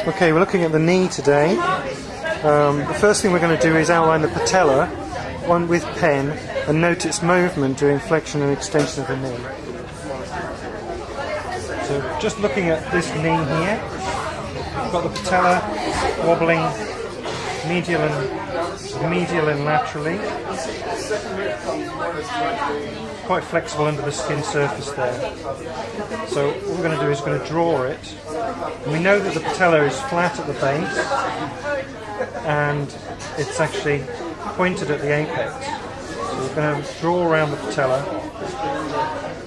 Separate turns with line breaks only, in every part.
Okay, we're looking at the knee today. The first thing we're going to do is outline the patella, one with pen, and note its movement during flexion and extension of the knee. So just looking at this knee here, we've got the patella wobbling medial and laterally. Quite flexible under the skin surface there. So what we're going to do is we're going to draw it. And we know that the patella is flat at the base and it's actually pointed at the apex. So we're going to draw around the patella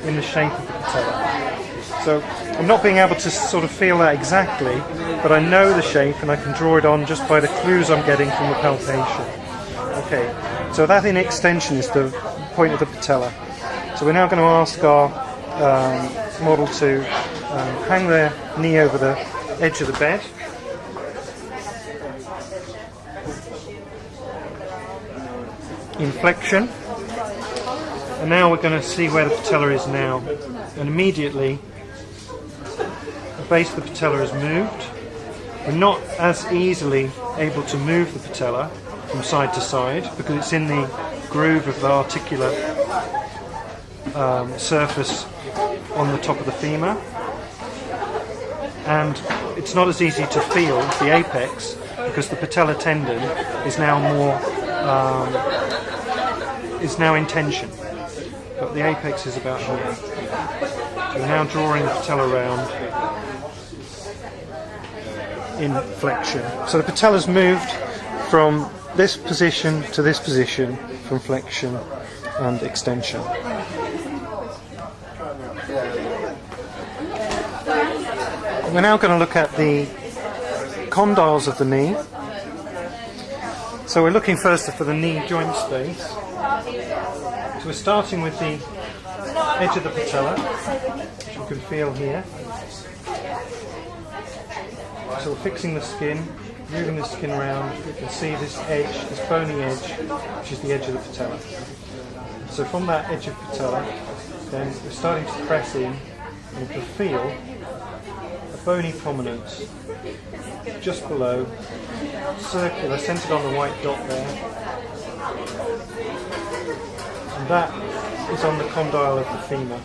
in the shape of the patella. So I'm not being able to sort of feel that exactly, but I know the shape and I can draw it on just by the clues I'm getting from the palpation. Okay, so that in extension is the point of the patella. So we're now going to ask our model to hang their knee over the edge of the bed. In flexion. And now we're going to see where the patella is now. And immediately the base of the patella is moved. We're not as easily able to move the patella from side to side because it's in the groove of the articular surface on the top of the femur, and it's not as easy to feel the apex because the patella tendon is now in tension, but the apex is about here. We're now drawing the patella around in flexion. So the patella's moved from this position to this position from flexion and extension. We're now going to look at the condyles of the knee. So we're looking first for the knee joint space. So we're starting with the edge of the patella, which you can feel here. So we're fixing the skin, moving the skin around. You can see this edge, this bony edge, which is the edge of the patella. So from that edge of patella, then we're starting to press in and to feel a bony prominence just below, circular, centered on the white dot there. And that is on the condyle of the femur.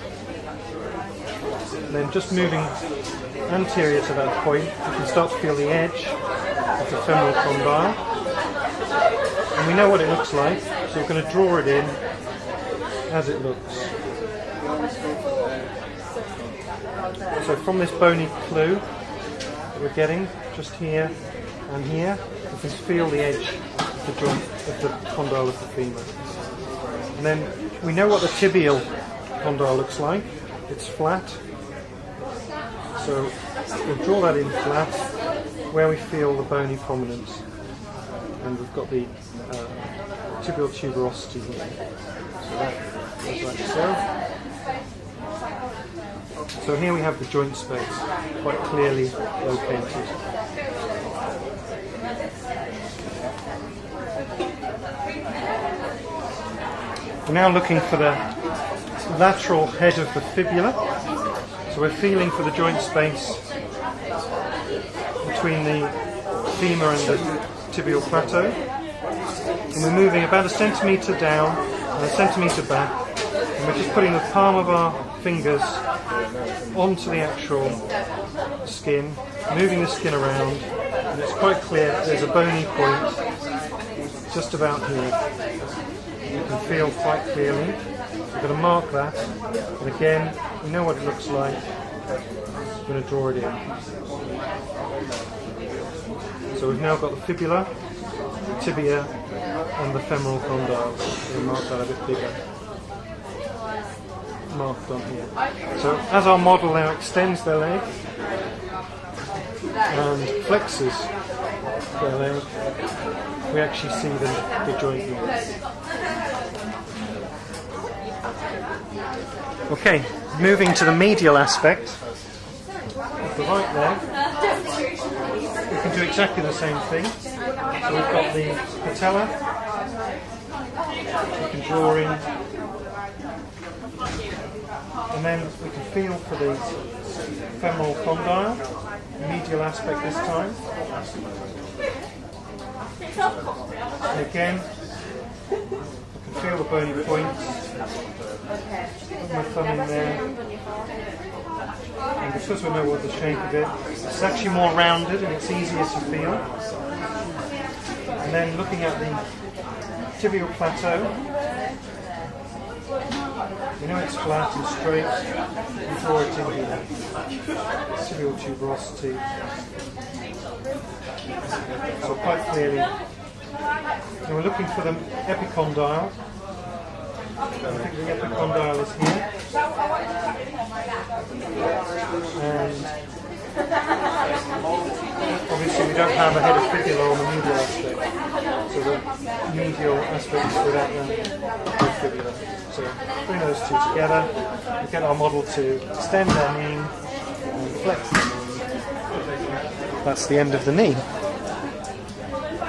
And then just moving anterior to that point, you can start to feel the edge of the femoral condyle. And we know what it looks like, so we're going to draw it in as it looks. So from this bony clue that we're getting, just here and here, you can feel the edge of the joint, of the condyle of the femur. And then we know what the tibial condyle looks like. It's flat. So we'll draw that in flat where we feel the bony prominence. And we've got the tibial tuberosity here. So that goes like so. So here we have the joint space, quite clearly located. We're now looking for the lateral head of the fibula. So we're feeling for the joint space between the femur and the tibial plateau. And we're moving about a centimetre down and a centimetre back. And we're just putting the palm of our fingers onto the actual skin, moving the skin around, and it's quite clear that there's a bony point just about here. You can feel quite clearly. We're going to mark that, and again, we know what it looks like. We're going to draw it in. So we've now got the fibula, the tibia, and the femoral condyle. We'll mark that a bit bigger. Marked on here. So as our model now extends their leg and flexes their leg, we actually see the joint movement. Okay, moving to the medial aspect of the right leg, we can do exactly the same thing. So we've got the patella, we can draw in, and then we can feel for the femoral condyle, medial aspect this time. And again, I can feel the bony points. Put my thumb in there. And because we know what the shape of it, it's actually more rounded and it's easier to feel. And then looking at the tibial plateau, you know it's flat and straight, you draw it in here. Tibial tuberosity. So quite clearly, and we're looking for the epicondyle. I think the epicondyle is here. And obviously we don't have a head of fibula on the medial aspect. So the medial aspect is without the head fibula. So bring those two together, we get our model to extend their knee and flex the knee. That's the end of the knee.